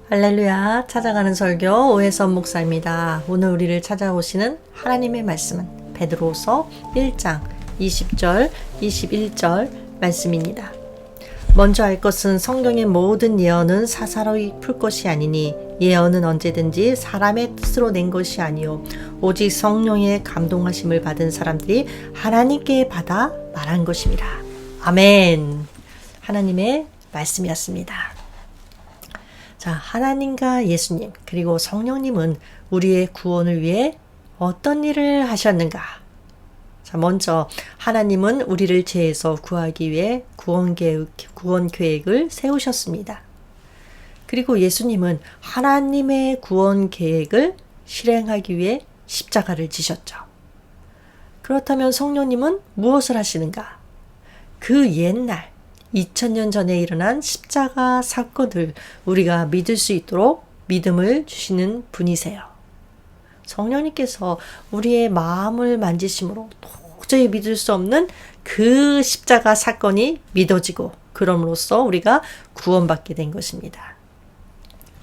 할렐루야, 찾아가는 설교 오해선 목사입니다. 오늘 우리를 찾아오시는 하나님의 말씀은 베드로서 1장 20절, 21절 말씀입니다. 먼저 알 것은 성경의 모든 예언은 사사로이 풀 것이 아니니 예언은 언제든지 사람의 뜻으로 낸 것이 아니요 오직 성령의 감동하심을 받은 사람들이 하나님께 받아 말한 것입니다. 아멘. 하나님의 말씀이었습니다. 자, 하나님과 예수님 그리고 성령님은 우리의 구원을 위해 어떤 일을 하셨는가? 자, 먼저 하나님은 우리를 죄에서 구하기 위해 구원 계획을 세우셨습니다. 그리고 예수님은 하나님의 구원 계획을 실행하기 위해 십자가를 지셨죠. 그렇다면 성령님은 무엇을 하시는가? 그 옛날 2000년 전에 일어난 십자가 사건을 우리가 믿을 수 있도록 믿음을 주시는 분이세요. 성령님께서 우리의 마음을 만지심으로 도저히 믿을 수 없는 그 십자가 사건이 믿어지고 그럼으로써 우리가 구원받게 된 것입니다.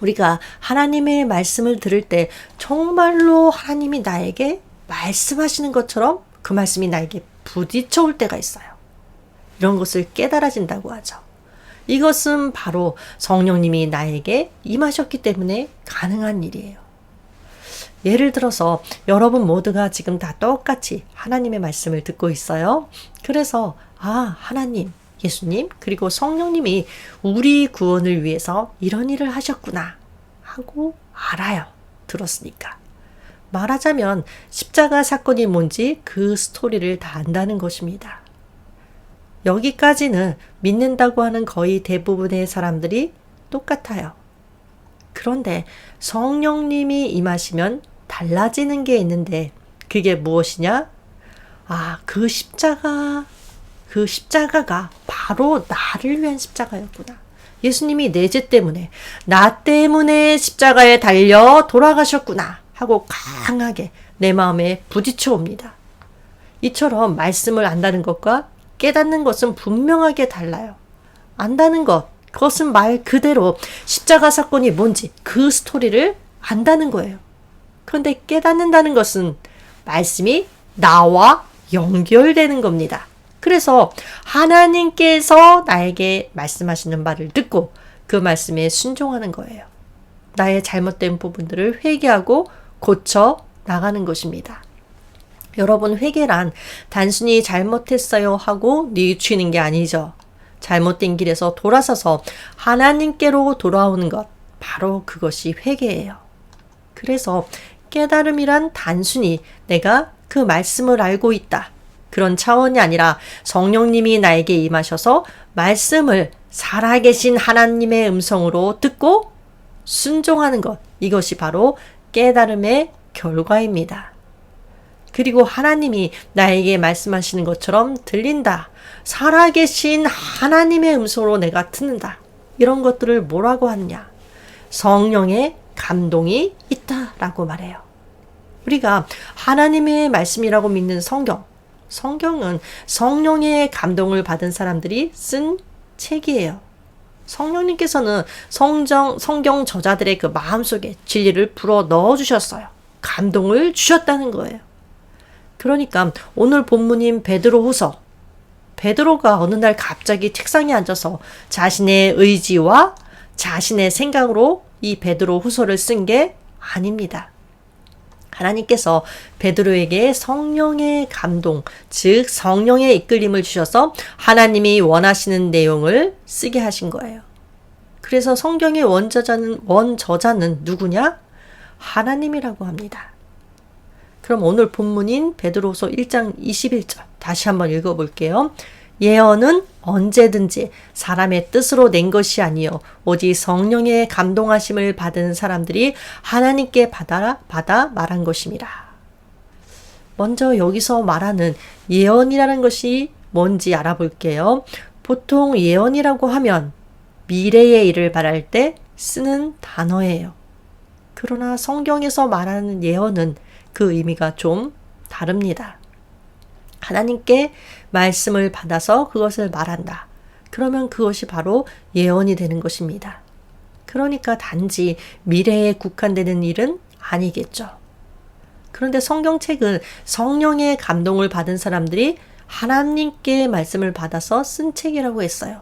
우리가 하나님의 말씀을 들을 때 정말로 하나님이 나에게 말씀하시는 것처럼 그 말씀이 나에게 부딪혀 올 때가 있어요. 이런 것을 깨달아진다고 하죠. 이것은 바로 성령님이 나에게 임하셨기 때문에 가능한 일이에요. 예를 들어서 여러분 모두가 지금 다 똑같이 하나님의 말씀을 듣고 있어요. 그래서 하나님, 예수님, 그리고 성령님이 우리 구원을 위해서 이런 일을 하셨구나 하고 알아요. 들었으니까. 말하자면 십자가 사건이 뭔지 그 스토리를 다 안다는 것입니다. 여기까지는 믿는다고 하는 거의 대부분의 사람들이 똑같아요. 그런데 성령님이 임하시면 달라지는 게 있는데 그게 무엇이냐? 그 십자가가 바로 나를 위한 십자가였구나. 예수님이 내 죄 때문에, 나 때문에 십자가에 달려 돌아가셨구나 하고 강하게 내 마음에 부딪혀 옵니다. 이처럼 말씀을 안다는 것과 깨닫는 것은 분명하게 달라요. 안다는 것, 그것은 말 그대로 십자가 사건이 뭔지 그 스토리를 안다는 거예요. 그런데 깨닫는다는 것은 말씀이 나와 연결되는 겁니다. 그래서 하나님께서 나에게 말씀하시는 말을 듣고 그 말씀에 순종하는 거예요. 나의 잘못된 부분들을 회개하고 고쳐 나가는 것입니다. 여러분, 회개란 단순히 잘못했어요 하고 뉘우치는 게 아니죠. 잘못된 길에서 돌아서서 하나님께로 돌아오는 것, 바로 그것이 회개예요. 그래서 깨달음이란 단순히 내가 그 말씀을 알고 있다, 그런 차원이 아니라 성령님이 나에게 임하셔서 말씀을 살아계신 하나님의 음성으로 듣고 순종하는 것, 이것이 바로 깨달음의 결과입니다. 그리고 하나님이 나에게 말씀하시는 것처럼 들린다. 살아계신 하나님의 음성으로 내가 듣는다. 이런 것들을 뭐라고 하느냐? 성령의 감동이 있다라고 말해요. 우리가 하나님의 말씀이라고 믿는 성경은 성령의 감동을 받은 사람들이 쓴 책이에요. 성령님께서는 성경 저자들의 그 마음속에 진리를 불어 넣어주셨어요. 감동을 주셨다는 거예요. 그러니까 오늘 본문인 베드로가 어느 날 갑자기 책상에 앉아서 자신의 의지와 자신의 생각으로 이 베드로 후서를 쓴 게 아닙니다. 하나님께서 베드로에게 성령의 감동, 즉 성령의 이끌림을 주셔서 하나님이 원하시는 내용을 쓰게 하신 거예요. 그래서 성경의 원저자는 누구냐? 하나님이라고 합니다. 그럼 오늘 본문인 베드로서 1장 21절 다시 한번 읽어볼게요. 예언은 언제든지 사람의 뜻으로 낸 것이 아니요 오직 성령의 감동하심을 받은 사람들이 하나님께 받아 말한 것입니다. 먼저 여기서 말하는 예언이라는 것이 뭔지 알아볼게요. 보통 예언이라고 하면 미래의 일을 말할 때 쓰는 단어예요. 그러나 성경에서 말하는 예언은 그 의미가 좀 다릅니다. 하나님께 말씀을 받아서 그것을 말한다. 그러면 그것이 바로 예언이 되는 것입니다. 그러니까 단지 미래에 국한되는 일은 아니겠죠. 그런데 성경책은 성령의 감동을 받은 사람들이 하나님께 말씀을 받아서 쓴 책이라고 했어요.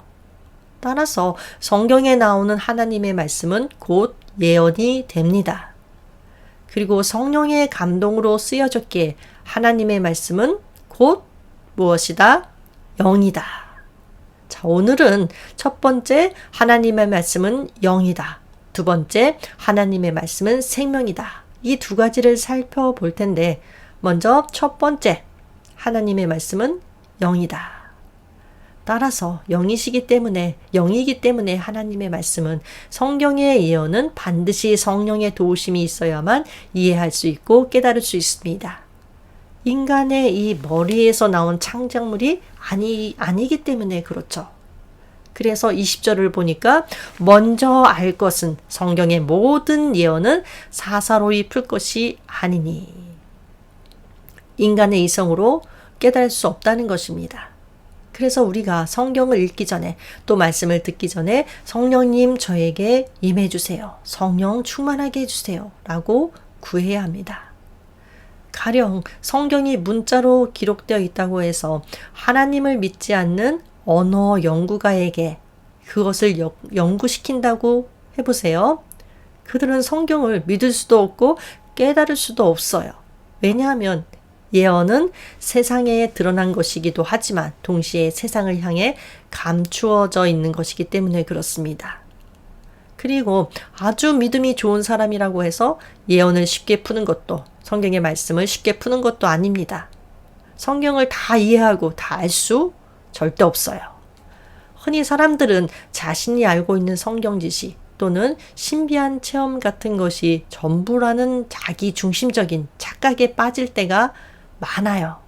따라서 성경에 나오는 하나님의 말씀은 곧 예언이 됩니다. 그리고 성령의 감동으로 쓰여졌기에 하나님의 말씀은 곧 무엇이다? 영이다. 자, 오늘은 첫 번째 하나님의 말씀은 영이다. 두 번째 하나님의 말씀은 생명이다. 이 두 가지를 살펴볼 텐데 먼저 첫 번째 하나님의 말씀은 영이다. 따라서 영이기 때문에 하나님의 말씀은 성경의 예언은 반드시 성령의 도우심이 있어야만 이해할 수 있고 깨달을 수 있습니다. 인간의 이 머리에서 나온 창작물이 아니기 때문에 그렇죠. 그래서 20절을 보니까 먼저 알 것은 성경의 모든 예언은 사사로이 풀 것이 아니니. 인간의 이성으로 깨달을 수 없다는 것입니다. 그래서 우리가 성경을 읽기 전에 또 말씀을 듣기 전에 성령님 저에게 임해 주세요. 성령 충만하게 해주세요. 라고 구해야 합니다. 가령 성경이 문자로 기록되어 있다고 해서 하나님을 믿지 않는 언어 연구가에게 그것을 연구시킨다고 해보세요. 그들은 성경을 믿을 수도 없고 깨달을 수도 없어요. 왜냐하면 예언은 세상에 드러난 것이기도 하지만 동시에 세상을 향해 감추어져 있는 것이기 때문에 그렇습니다. 그리고 아주 믿음이 좋은 사람이라고 해서 예언을 쉽게 푸는 것도 성경의 말씀을 쉽게 푸는 것도 아닙니다. 성경을 다 이해하고 다 알 수 절대 없어요. 흔히 사람들은 자신이 알고 있는 성경 지식 또는 신비한 체험 같은 것이 전부라는 자기 중심적인 착각에 빠질 때가 많아요.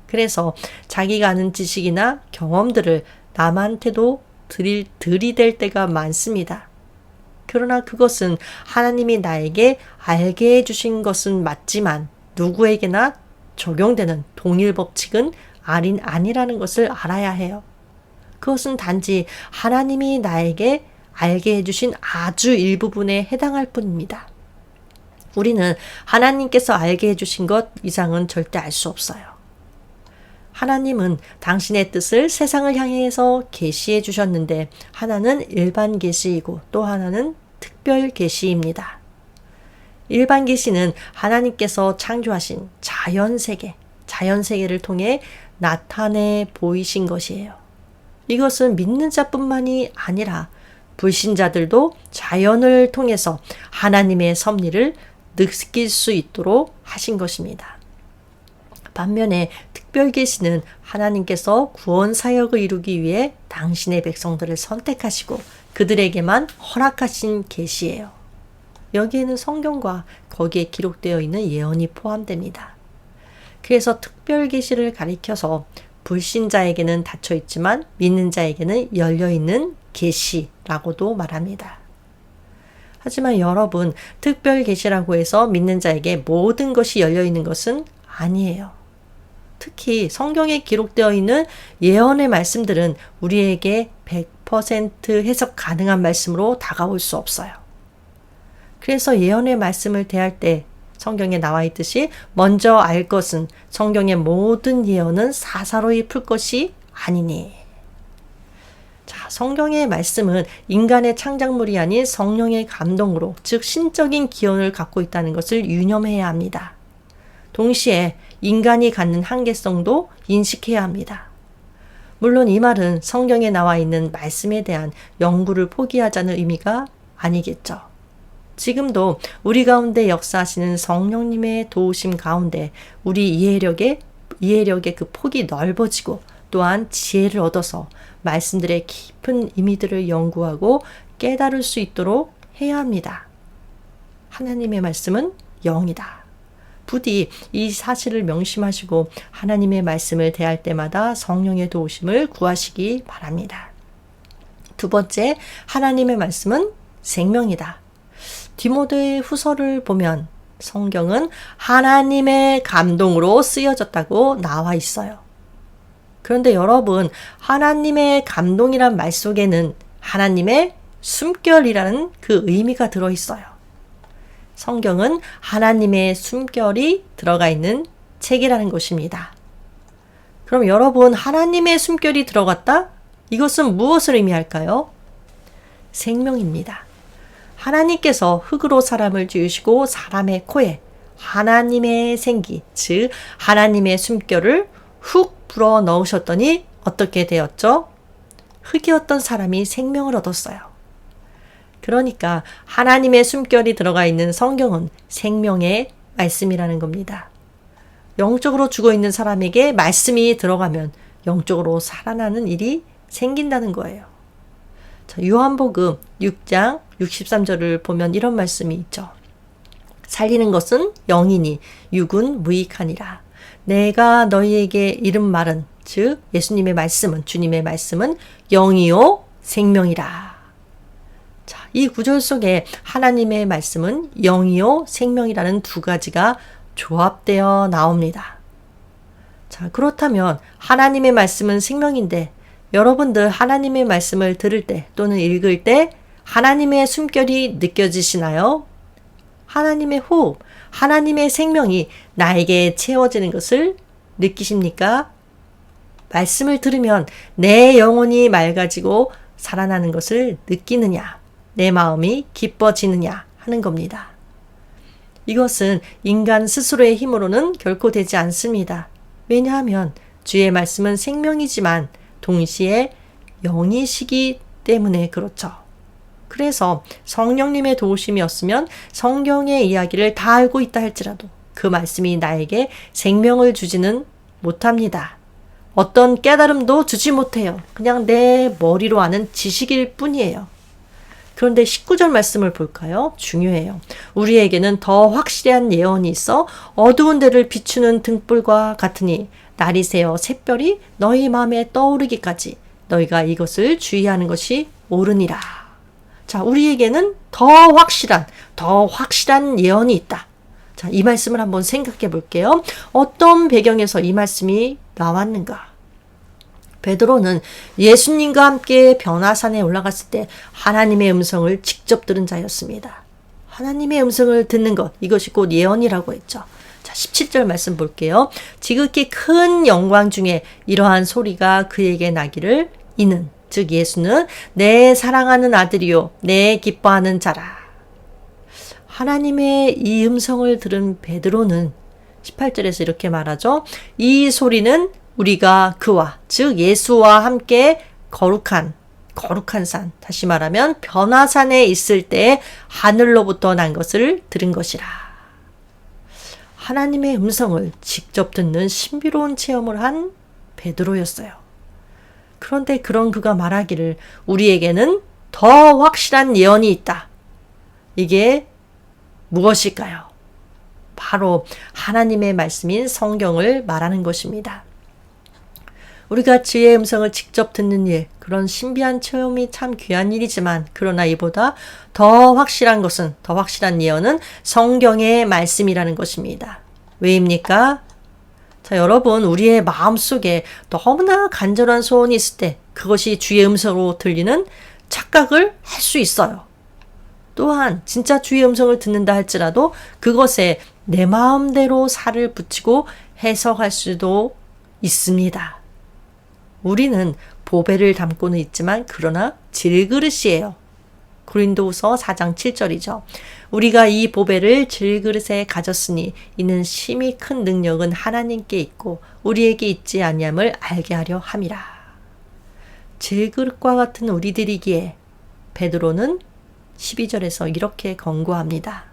그래서 자기가 아는 지식이나 경험들을 남한테도 들이댈 때가 많습니다. 그러나 그것은 하나님이 나에게 알게 해주신 것은 맞지만 누구에게나 적용되는 동일 법칙은 아니라는 것을 알아야 해요. 그것은 단지 하나님이 나에게 알게 해주신 아주 일부분에 해당할 뿐입니다. 우리는 하나님께서 알게 해주신 것 이상은 절대 알 수 없어요. 하나님은 당신의 뜻을 세상을 향해서 계시해 주셨는데 하나는 일반 계시이고 또 하나는 특별 계시입니다. 일반 계시는 하나님께서 창조하신 자연세계를 통해 나타내 보이신 것이에요. 이것은 믿는 자뿐만이 아니라 불신자들도 자연을 통해서 하나님의 섭리를 느낄 수 있도록 하신 것입니다. 반면에 특별 계시는 하나님께서 구원 사역을 이루기 위해 당신의 백성들을 선택하시고 그들에게만 허락하신 계시예요. 여기에는 성경과 거기에 기록되어 있는 예언이 포함됩니다. 그래서 특별 계시를 가리켜서 불신자에게는 닫혀 있지만 믿는 자에게는 열려 있는 계시라고도 말합니다. 하지만 여러분, 특별 계시라고 해서 믿는 자에게 모든 것이 열려 있는 것은 아니에요. 특히 성경에 기록되어 있는 예언의 말씀들은 우리에게 100% 해석 가능한 말씀으로 다가올 수 없어요. 그래서 예언의 말씀을 대할 때 성경에 나와 있듯이 먼저 알 것은 성경의 모든 예언은 사사로이 풀 것이 아니니. 자, 성경의 말씀은 인간의 창작물이 아닌 성령의 감동으로, 즉 신적인 기원을 갖고 있다는 것을 유념해야 합니다. 동시에 인간이 갖는 한계성도 인식해야 합니다. 물론 이 말은 성경에 나와 있는 말씀에 대한 연구를 포기하자는 의미가 아니겠죠. 지금도 우리 가운데 역사하시는 성령님의 도우심 가운데 우리 이해력의 그 폭이 넓어지고 또한 지혜를 얻어서 말씀들의 깊은 의미들을 연구하고 깨달을 수 있도록 해야 합니다. 하나님의 말씀은 영이다. 부디 이 사실을 명심하시고 하나님의 말씀을 대할 때마다 성령의 도우심을 구하시기 바랍니다. 두 번째, 하나님의 말씀은 생명이다. 디모데 후서를 보면 성경은 하나님의 감동으로 쓰여졌다고 나와 있어요. 그런데 여러분, 하나님의 감동이란 말 속에는 하나님의 숨결이라는 그 의미가 들어있어요. 성경은 하나님의 숨결이 들어가 있는 책이라는 것입니다. 그럼 여러분, 하나님의 숨결이 들어갔다? 이것은 무엇을 의미할까요? 생명입니다. 하나님께서 흙으로 사람을 지으시고 사람의 코에 하나님의 생기, 즉 하나님의 숨결을 훅 불어 넣으셨더니 어떻게 되었죠? 흙이었던 사람이 생명을 얻었어요. 그러니까 하나님의 숨결이 들어가 있는 성경은 생명의 말씀이라는 겁니다. 영적으로 죽어 있는 사람에게 말씀이 들어가면 영적으로 살아나는 일이 생긴다는 거예요. 자, 요한복음 6장 63절을 보면 이런 말씀이 있죠. 살리는 것은 영이니 육은 무익하니라. 내가 너희에게 이른 말은, 즉 예수님의 말씀은, 주님의 말씀은 영이요 생명이라. 자, 이 구절 속에 하나님의 말씀은 영이요 생명이라는 두 가지가 조합되어 나옵니다. 자, 그렇다면 하나님의 말씀은 생명인데 여러분들 하나님의 말씀을 들을 때 또는 읽을 때 하나님의 숨결이 느껴지시나요? 하나님의 호흡, 하나님의 생명이 나에게 채워지는 것을 느끼십니까? 말씀을 들으면 내 영혼이 맑아지고 살아나는 것을 느끼느냐, 내 마음이 기뻐지느냐 하는 겁니다. 이것은 인간 스스로의 힘으로는 결코 되지 않습니다. 왜냐하면 주의 말씀은 생명이지만 동시에 영이시기 때문에 그렇죠. 그래서 성령님의 도우심이 없으면 성경의 이야기를 다 알고 있다 할지라도 그 말씀이 나에게 생명을 주지는 못합니다. 어떤 깨달음도 주지 못해요. 그냥 내 머리로 아는 지식일 뿐이에요. 그런데 19절 말씀을 볼까요? 중요해요. 우리에게는 더 확실한 예언이 있어 어두운 데를 비추는 등불과 같으니 날이 새어 샛별이 너희 마음에 떠오르기까지 너희가 이것을 주의하는 것이 옳으니라. 자, 우리에게는 더 확실한 예언이 있다. 자, 이 말씀을 한번 생각해 볼게요. 어떤 배경에서 이 말씀이 나왔는가? 베드로는 예수님과 함께 변화산에 올라갔을 때 하나님의 음성을 직접 들은 자였습니다. 하나님의 음성을 듣는 것, 이것이 곧 예언이라고 했죠. 자, 17절 말씀 볼게요. 지극히 큰 영광 중에 이러한 소리가 그에게 나기를 이는, 즉 예수는 내 사랑하는 아들이요 내 기뻐하는 자라. 하나님의 이 음성을 들은 베드로는 18절에서 이렇게 말하죠. 이 소리는 우리가 그와, 즉 예수와 함께 거룩한 산, 다시 말하면 변화산에 있을 때 하늘로부터 난 것을 들은 것이라. 하나님의 음성을 직접 듣는 신비로운 체험을 한 베드로였어요. 그런데 그런 그가 말하기를 우리에게는 더 확실한 예언이 있다. 이게 무엇일까요? 바로 하나님의 말씀인 성경을 말하는 것입니다. 우리가 주의 음성을 직접 듣는 일, 그런 신비한 체험이 참 귀한 일이지만 그러나 이보다 더 확실한 예언은 성경의 말씀이라는 것입니다. 왜입니까? 자, 여러분, 우리의 마음속에 너무나 간절한 소원이 있을 때 그것이 주의 음성으로 들리는 착각을 할 수 있어요. 또한 진짜 주의 음성을 듣는다 할지라도 그것에 내 마음대로 살을 붙이고 해석할 수도 있습니다. 우리는 보배를 담고는 있지만 그러나 질그릇이에요. 고린도후서 4장 7절이죠. 우리가 이 보배를 질그릇에 가졌으니 이는 심히 큰 능력은 하나님께 있고 우리에게 있지 아니함을 알게 하려 함이라. 질그릇과 같은 우리들이기에 베드로는 12절에서 이렇게 권고합니다.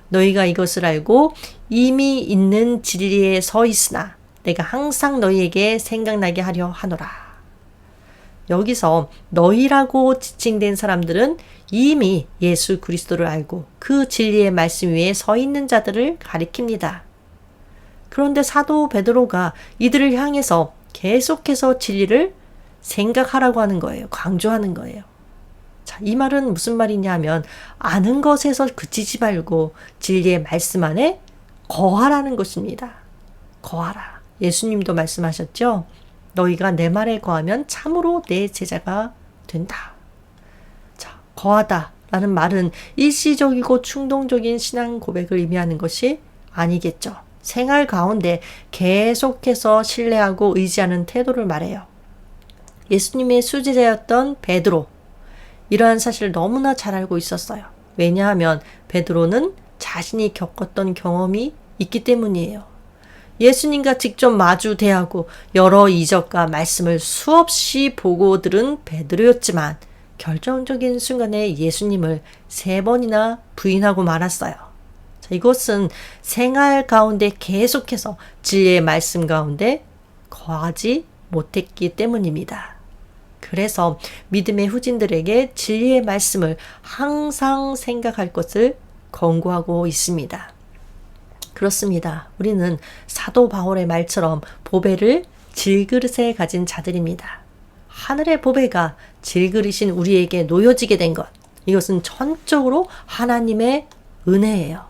너희가 이것을 알고 이미 있는 진리에 서 있으나 내가 항상 너희에게 생각나게 하려 하노라. 여기서 너희라고 지칭된 사람들은 이미 예수 그리스도를 알고 그 진리의 말씀 위에 서 있는 자들을 가리킵니다. 그런데 사도 베드로가 이들을 향해서 계속해서 진리를 생각하라고 하는 거예요. 강조하는 거예요. 자, 이 말은 무슨 말이냐 하면 아는 것에서 그치지 말고 진리의 말씀 안에 거하라는 것입니다. 거하라. 예수님도 말씀하셨죠? 너희가 내 말에 거하면 참으로 내 제자가 된다. 자, 거하다 라는 말은 일시적이고 충동적인 신앙 고백을 의미하는 것이 아니겠죠. 생활 가운데 계속해서 신뢰하고 의지하는 태도를 말해요. 예수님의 수제자였던 베드로, 이러한 사실을 너무나 잘 알고 있었어요. 왜냐하면 베드로는 자신이 겪었던 경험이 있기 때문이에요. 예수님과 직접 마주 대하고 여러 이적과 말씀을 수없이 보고 들은 베드로였지만 결정적인 순간에 예수님을 3번이나 부인하고 말았어요. 자, 이것은 생활 가운데 계속해서 진리의 말씀 가운데 거하지 못했기 때문입니다. 그래서 믿음의 후진들에게 진리의 말씀을 항상 생각할 것을 권고하고 있습니다. 그렇습니다. 우리는 사도 바울의 말처럼 보배를 질그릇에 가진 자들입니다. 하늘의 보배가 질그릇인 우리에게 놓여지게 된 것, 이것은 전적으로 하나님의 은혜예요.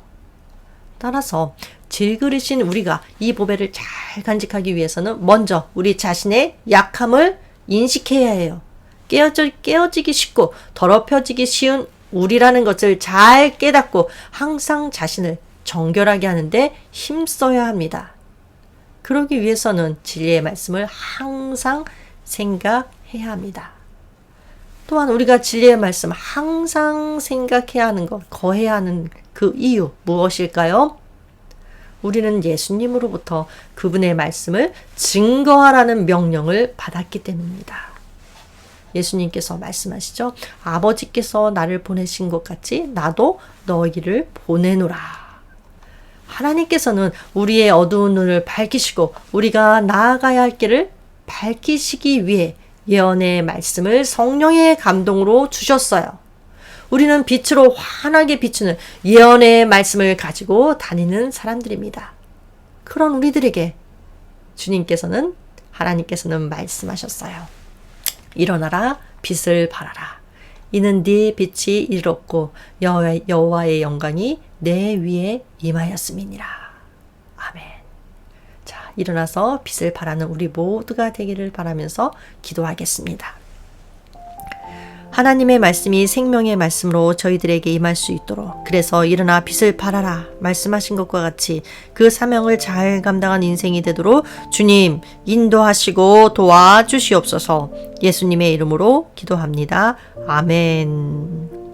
따라서 질그릇인 우리가 이 보배를 잘 간직하기 위해서는 먼저 우리 자신의 약함을 인식해야 해요. 깨어지기 쉽고 더럽혀지기 쉬운 우리라는 것을 잘 깨닫고 항상 자신을 정결하게 하는데 힘써야 합니다. 그러기 위해서는 진리의 말씀을 항상 생각해야 합니다. 또한 우리가 진리의 말씀 항상 생각해야 하는 것, 거해야 하는 그 이유 무엇일까요? 우리는 예수님으로부터 그분의 말씀을 증거하라는 명령을 받았기 때문입니다. 예수님께서 말씀하시죠. 아버지께서 나를 보내신 것 같이 나도 너희를 보내노라. 하나님께서는 우리의 어두운 눈을 밝히시고 우리가 나아가야 할 길을 밝히시기 위해 예언의 말씀을 성령의 감동으로 주셨어요. 우리는 빛으로 환하게 비추는 예언의 말씀을 가지고 다니는 사람들입니다. 그런 우리들에게 하나님께서는 말씀하셨어요. 일어나라, 빛을 발하라. 이는 네 빛이 이롭고 여호와의 영광이 내 위에 임하였음이니라. 아멘. 자, 일어나서 빛을 발하는 우리 모두가 되기를 바라면서 기도하겠습니다. 하나님의 말씀이 생명의 말씀으로 저희들에게 임할 수 있도록, 그래서 일어나 빛을 발하라 말씀하신 것과 같이 그 사명을 잘 감당한 인생이 되도록 주님 인도하시고 도와주시옵소서. 예수님의 이름으로 기도합니다. 아멘.